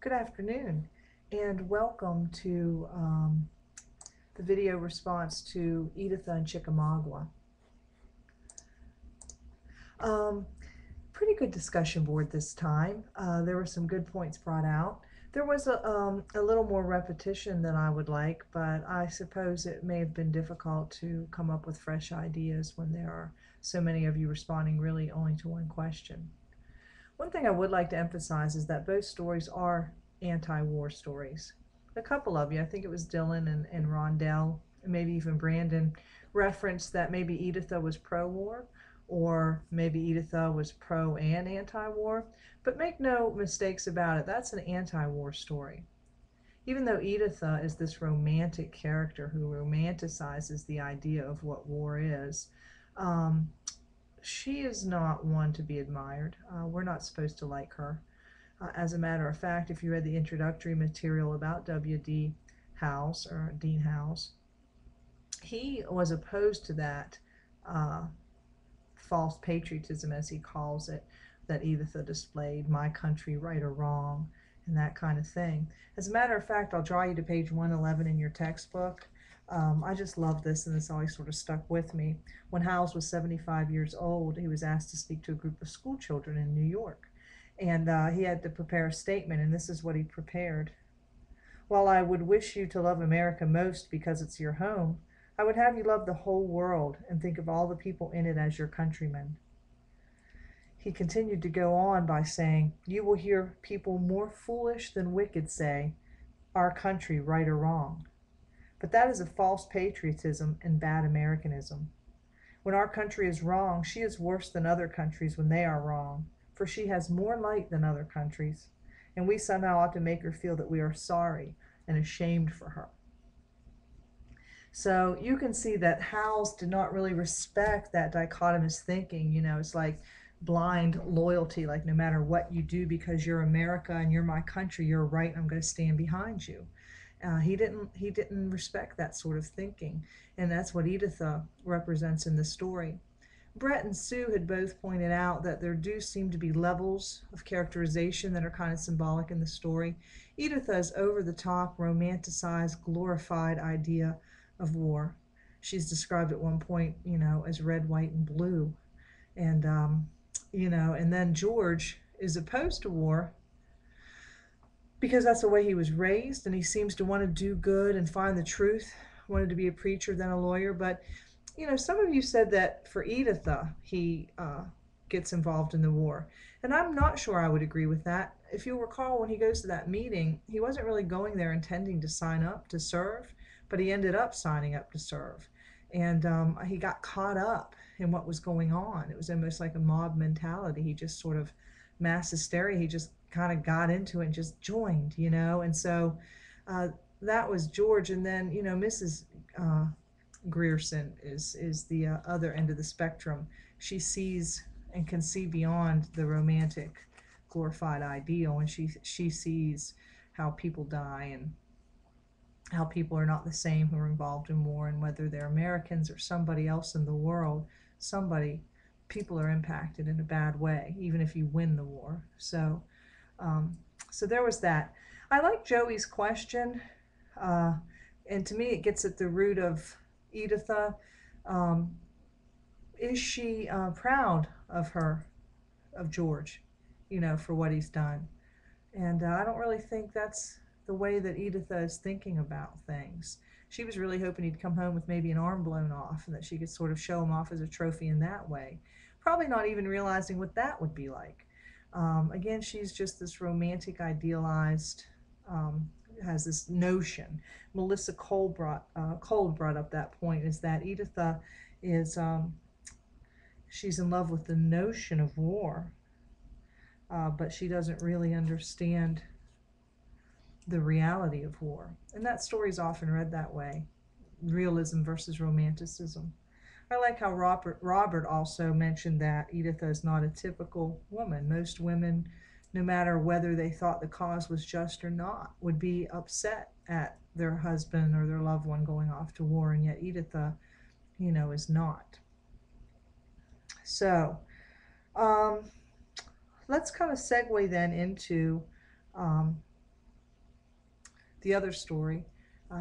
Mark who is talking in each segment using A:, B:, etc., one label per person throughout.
A: Good afternoon, and welcome to the video response to Editha and Chickamauga. Um, Pretty good discussion board this time. There were some good points brought out. There was a little more repetition than I would like, but I suppose it may have been difficult to come up with fresh ideas when there are so many of you responding really only to one question. One thing I would like to emphasize is that both stories are anti-war stories. A couple of you, I think it was Dylan and Rondell, and maybe even Brandon, referenced that maybe Editha was pro-war, or maybe Editha was pro and anti-war. But make no mistakes about it, that's an anti-war story. Even though Editha is this romantic character who romanticizes the idea of what war is, um, she is not one to be admired. We're not supposed to like her. As a matter of fact, if you read the introductory material about W.D. Howells, or Dean Howells, he was opposed to that uh, false patriotism, as he calls it, that Editha displayed, my country, right or wrong, and that kind of thing. As a matter of fact, I'll draw you to page 111 in your textbook. I just love this, and this always sort of stuck with me. When Howells was 75 years old, he was asked to speak to a group of school children in New York. And he had to prepare a statement, and this is what he prepared. While I would wish you to love America most because it's your home, I would have you love the whole world and think of all the people in it as your countrymen. He continued to go on by saying, you will hear people more foolish than wicked say, our country, right or wrong. But that is a false patriotism and bad Americanism. When our country is wrong, she is worse than other countries when they are wrong, for she has more light than other countries, and we somehow ought to make her feel that we are sorry and ashamed for her. So you can see that Howells did not really respect that dichotomous thinking. It's like blind loyalty, like no matter what you do because you're America and you're my country, you're right, I'm going to stand behind you. He didn't respect that sort of thinking, and that's what Editha represents in the story. Brett and Sue had both pointed out that there do seem to be levels of characterization that are kind of symbolic in the story. Editha's over-the-top, romanticized, glorified idea of war. She's described at one point, as red, white, and blue. And, and then George is opposed to war because that's the way he was raised, and he seems to want to do good and find the truth, wanted to be a preacher, then a lawyer. But some of you said that for Editha, he gets involved in the war. And I'm not sure I would agree with that. If you'll recall, when he goes to that meeting, he wasn't really going there intending to sign up to serve, but he ended up signing up to serve. And he got caught up in what was going on. It was almost like a mob mentality. He just sort of, mass hysteria, he just kind of got into it and just joined, And so that was George. And then, Mrs. Grierson is the other end of the spectrum. She sees and can see beyond the romantic, glorified ideal, and she sees how people die and how people are not the same who are involved in war, and whether they're Americans or somebody else in the world, people are impacted in a bad way, even if you win the war. So there was that. I like Joey's question, and to me it gets at the root of Editha. Um, is she proud of George, for what he's done? And I don't really think that's the way that Editha is thinking about things. She was really hoping he'd come home with maybe an arm blown off, and that she could sort of show him off as a trophy in that way. Probably not even realizing what that would be like. Again, she's just this romantic, idealized, has this notion. Melissa Cole brought up that point, is that Editha is she's in love with the notion of war, but she doesn't really understand the reality of war. And that story is often read that way, realism versus romanticism. I like how Robert also mentioned that Editha is not a typical woman. Most women, no matter whether they thought the cause was just or not, would be upset at their husband or their loved one going off to war, and yet Editha, is not. So, let's kind of segue then into the other story,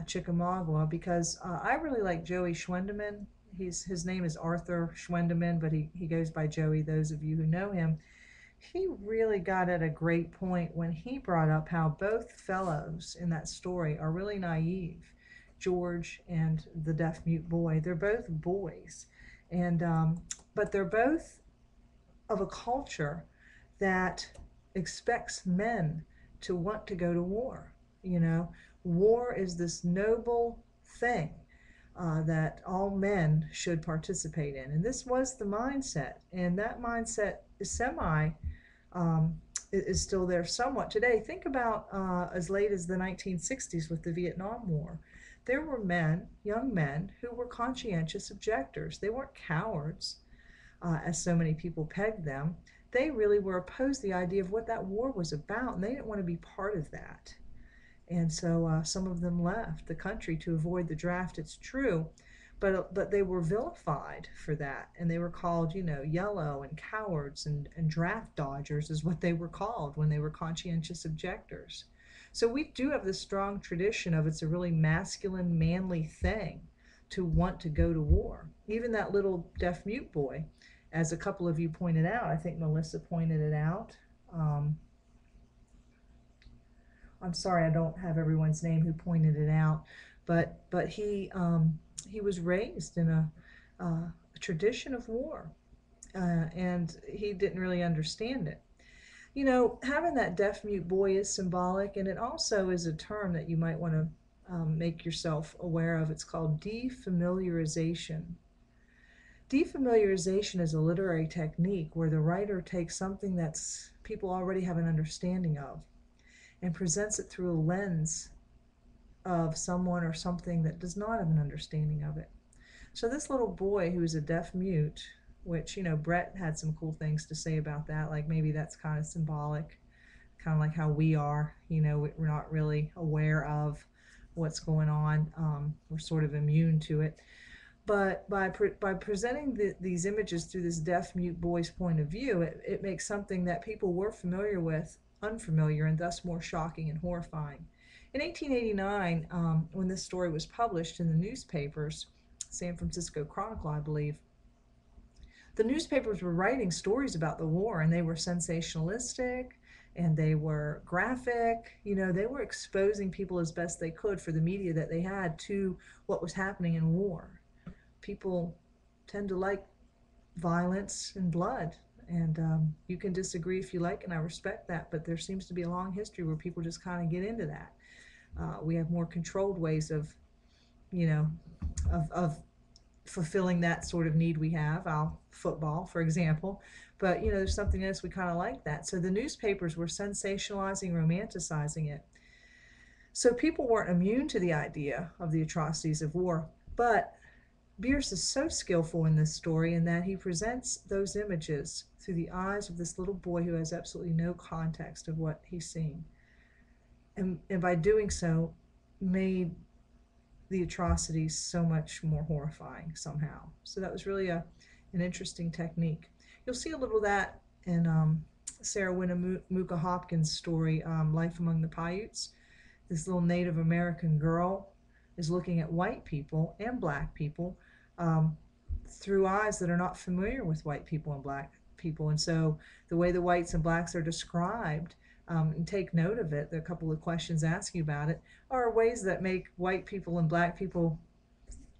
A: Chickamauga, because I really like Joey Schwendeman. His name is Arthur Schwendeman, but he goes by Joey, those of you who know him. He really got at a great point when he brought up how both fellows in that story are really naive. George and the deaf mute boy, they're both boys, and but they're both of a culture that expects men to want to go to war. You know, war is this noble thing that all men should participate in. And this was the mindset. And that mindset is um, is still there somewhat today. Think about as late as the 1960s with the Vietnam War. There were men, young men, who were conscientious objectors. They weren't cowards, as so many people pegged them. They really were opposed to the idea of what that war was about, and they didn't want to be part of that. And so some of them left the country to avoid the draft, it's true, but they were vilified for that, and they were called, you know, yellow and cowards and draft dodgers is what they were called when they were conscientious objectors. So we do have this strong tradition of it's a really masculine, manly thing to want to go to war. Even that little deaf mute boy, as a couple of you pointed out, I think Melissa pointed it out. I'm sorry, I don't have everyone's name who pointed it out, but he was raised in a tradition of war, and he didn't really understand it. You know, having that deaf mute boy is symbolic, and it also is a term that you might want to make yourself aware of. It's called defamiliarization. Defamiliarization is a literary technique where the writer takes something that's people already have an understanding of and presents it through a lens of someone or something that does not have an understanding of it. So this little boy who is a deaf mute, which, you know, Brett had some cool things to say about that, like maybe that's kind of symbolic, kind of like how we are, you know, we're not really aware of what's going on. We're sort of immune to it. But by presenting these images through this deaf mute boy's point of view, it makes something that people were familiar with unfamiliar and thus more shocking and horrifying. In 1889, when this story was published in the newspapers, San Francisco Chronicle, I believe, the newspapers were writing stories about the war, and they were sensationalistic and they were graphic. You know, they were exposing people as best they could for the media that they had to what was happening in war. People tend to like violence and blood, and you can disagree if you like, and I respect that, but there seems to be a long history where people just kind of get into that. We have more controlled ways of, you know, of fulfilling that sort of need we have, football, for example. But, you know, there's something else we kind of like that. So the newspapers were sensationalizing, romanticizing it. So people weren't immune to the idea of the atrocities of war. But Bierce is so skillful in this story in that he presents those images through the eyes of this little boy who has absolutely no context of what he's seeing. And by doing so, made the atrocities so much more horrifying somehow. So that was really an interesting technique. You'll see a little of that in Sarah Winnemucca Hopkins' story, Life Among the Paiutes. This little Native American girl is looking at white people and black people through eyes that are not familiar with white people and black people. And so the way the whites and blacks are described, and take note of it, there are a couple of questions asking about it, are ways that make white people and black people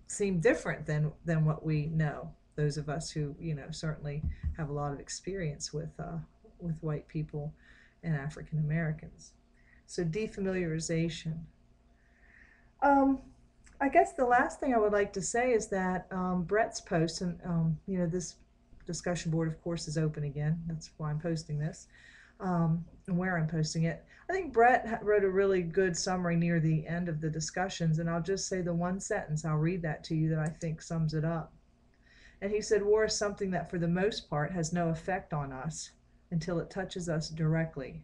A: seem different than what we know. Those of us who, you know, certainly have a lot of experience with white people and African Americans. So defamiliarization. I guess the last thing I would like to say is that Brett's post, and you know, this discussion board, of course, is open again. That's why I'm posting this, and where I'm posting it. I think Brett wrote a really good summary near the end of the discussions, and I'll just say the one sentence, I'll read that to you, that I think sums it up. And he said, war is something that for the most part has no effect on us until it touches us directly.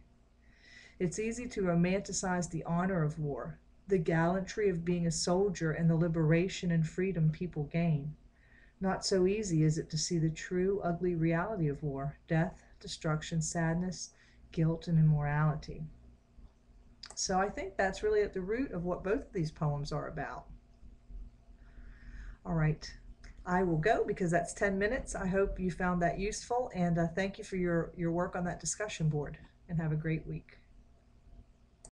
A: It's easy to romanticize the honor of war, the gallantry of being a soldier, and the liberation and freedom people gain. Not so easy is it to see the true, ugly reality of war: death, destruction, sadness, guilt, and immorality. So I think that's really at the root of what both of these poems are about. All right. I will go because that's 10 minutes. I hope you found that useful, and thank you for your work on that discussion board, and have a great week.